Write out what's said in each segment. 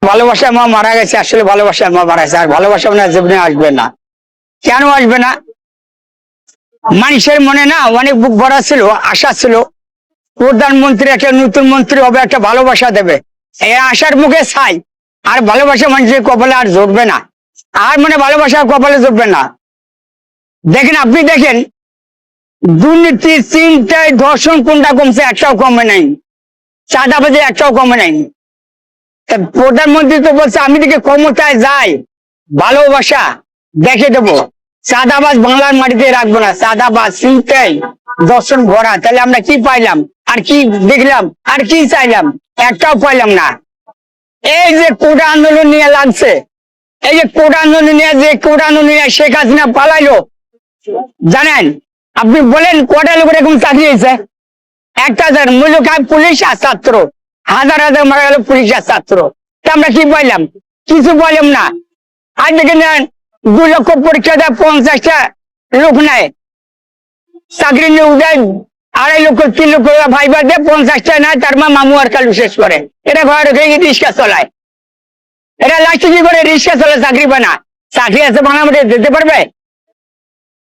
ভালোবাসা মা মারা গেছে, আসলে ভালোবাসা মা মারা গেছে, আর ভালোবাসা মনে জীবনে আসবে না। কেন আসবে না? মানুষের মনে না অনেক বুক ভরা ছিল, আশা ছিল প্রধানমন্ত্রী একটা নতুন মন্ত্রী হবে, একটা ভালোবাসা দেবে, এই আশার মুখে ছাই। আর ভালোবাসা মানুষের কপালে আর জুটবে না, আর মানে ভালোবাসা কপালে জুটবে না। দেখেন, আপনি দেখেন দুর্নীতি, চিন্তায়, ধর্ষণ কোনটা কমছে? একটাও কমে নাই। চাঁদাবাজি একটাও কমে নাই। প্রধানমন্ত্রী তো বলছে আমি দিকে ক্ষমতায় যাই ভালোবাসা দেখে দেবো, চাঁদাবাজ বাংলার মাটিতে রাখবো না। চাঁদাবাজ, চিন্তাই, দর্শন ভরা, তাহলে আমরা কি পাইলাম? আর কি দেখলাম? আর কি চাইলাম? একটাও পাইলাম না। এই যে কোটা আন্দোলন নিয়ে লাগছে, এই যে কোটা আন্দোলন নিয়ে, যে কোটা আন্দোলন নিয়ে শেখ হাসিনা পালাইলো, জানেন? আপনি বলেন কটা লোকের এরকম চাকরি হয়েছে? একটা মূল্য খায় পুলিশ আর ছাত্র, হাজার হাজার মারা গেল পুলিশ আর ছাত্র। আমরা কি পাইলাম? কিছু পাইলাম না। আজ দেখে নেন 2 লক্ষ পরীক্ষা দেয়, 50টা লোক নেয় চাকরি নিয়ে উঠে, 2.5 লক্ষ 3 লক্ষ ভাইবার দেয়, 50টা নেয়, তার মা মামু আর কালু শেষ করে। এরা ঘরে রেখে রিক্সা চলায়, এরা লাস্টে কি করে? রিক্সা চলে, চাকরি পায় না। চাকরি আছে বাংলাদেশে যেতে পারবে?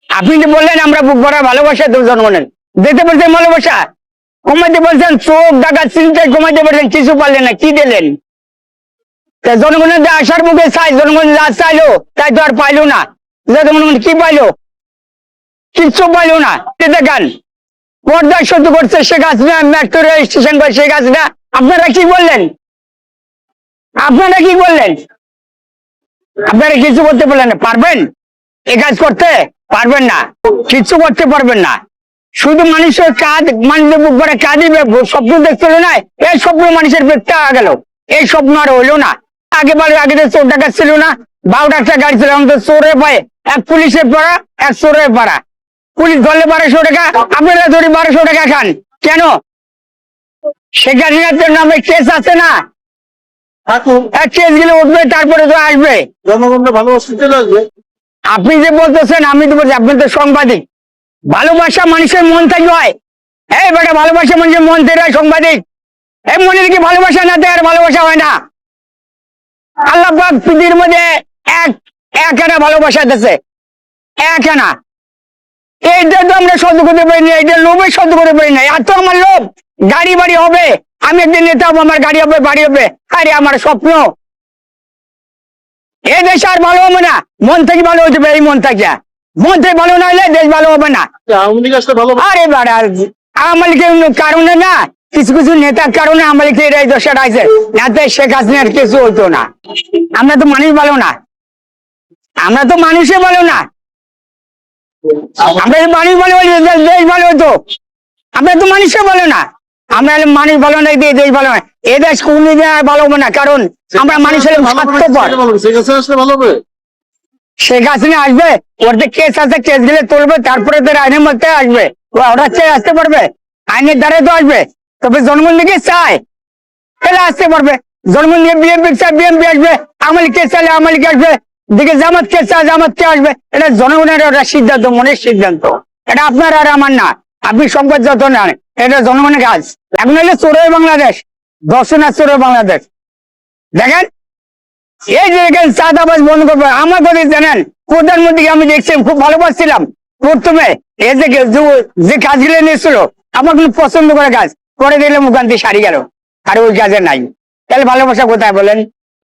আপনি যে বললেন আমরা বুক ভরা ভালোবাসা দেব জনগণের, দিতে পারছেন ভালোবাসা? কমাইতে বলছেন, চোখ ডাকাত চিন্তায় কমাইতে পারছেন, কিছু পারলেন না। কি দিলেন? জনগণের যে আশার মুখে চাই, জনগণ যা চাইলো তাই তো আর পাইলো না। জনগণ কি পাইলো? কিচ্ছু পাইলো না। দেখান পর্দায় সহ্য করছে Sheikh Hasina, metro rail station করে শেখ হাসিনা। আপনারা কি বললেন? আপনারা কি বললেন? আপনারা কিছু করতে পারলেন না? পারবেন এ কাজ করতে? পারবেন না, কিচ্ছু করতে পারবেন না। শুধু মানুষের কাজ, মানুষের বুক ভরে কাজই স্বপ্ন দেখতে না, এই স্বপ্ন মানুষের ব্যক্তি গেল, এই স্বপ্ন আর হইলো না। আগে তো 4 টাকা ছিল না, 12টা একটা গাড়ি ছিল, এখন তো চোরে পায়, এক পুলিশের পাড়া, এক চোরের পাড়া। পুলিশ ধরলে 1200 টাকা, আপনারা ধরি 1200 টাকা খান কেন? শেখ হাসিনার নামে কেস আছে না? কেস গুলো উঠবে, তারপরে তো আসবে জনগণকে ভালোবাসা চলে আসবে। আপনি যে বলতেছেন, আমি তো বলছি আপনি তো সাংবাদিক। ভালোবাসা মানুষের মন থেকে হয়। এই বেটা, ভালোবাসা মানুষের মন থেকে হয়। সাংবাদিক এই মনে কি ভালোবাসা না দেয়? আর ভালোবাসা হয় না। আল্লাহ পাক পৃথিবীর মধ্যে এক ভালোবাসা দিয়েছে, একখানা। এইটা তো আমরা সহ্য করতে পারি না, এইটা লোভে সহ্য করতে পারি না। এত আমার লোভ, গাড়ি বাড়ি হবে, আমি একদিন নেতা হবো, আমার গাড়ি হবে, বাড়ি হবে, আরে আমার স্বপ্ন। এই দেশ আর ভালো হবে না, মন থেকে ভালো হতে হবে। এই মন থেকে ভালো না হলে দেশ ভালো হবে না। আরে বাড়া, আওয়ামী লীগের কারণে না, কিছু কিছু নেতার কারণে আওয়ামী লীগের এই দশাটা আছে, না শেখ হাসিনার কিছু হইতো না। আমরা তো মানুষ ভালো না, আমরা তো মানুষে ভালো না। আমরা মানুষ ভালো হলে দেশ ভালো হতো। আমরা তো মানুষে ভালো না, আমরা মানুষ ভালো না দিয়ে দেশ ভালো না। এ দেশ কোনদিন ভালো হবে না, কারণ আমরা মানুষ হলে স্বার্থপর। শেখ হাসিনা আসবে, ওর যে কেস আছে, কেস গুলো তুলবে, তারপরে তো আইনের মধ্যে আসবে। ওরা চেয়ে আসতে পারবে, আইনের দ্বারা তো আসবে। তবে জনগণ দিকে চায়, তাহলে আসতে পারবে। জনগণ নিয়ে বিএনপি চায়, বিএনপি আসবে। আওয়ামী লীগ কে চাইলে আওয়ামী লীগ আসবে, দিকে জামাত কে চায়, জামাত কে আসবে। এটা জনগণের একটা সিদ্ধান্ত, মনের সিদ্ধান্ত। এটা আপনার আর আমার না, আপনি সংবাদ যত নেন, এটা জনগণের কাজ। এখন হলে চোরের বাংলাদেশ, দর্শনার চোরের বাংলাদেশ। দেখেন, এই যে চাঁদাবাজ বন্ধ করবে। আমার কথা জানেন, প্রধানমন্ত্রীকে আমি দেখছি, খুব ভালোবাসছিলাম প্রথমে। এই যে কাজগুলো নিয়েছিল, আমার কোনো পছন্দ করে কাজ করে দিলে মুখান্তি সারি গেল, আর ওই কাজে নাই। তাহলে ভালোবাসা কোথায় বলেন?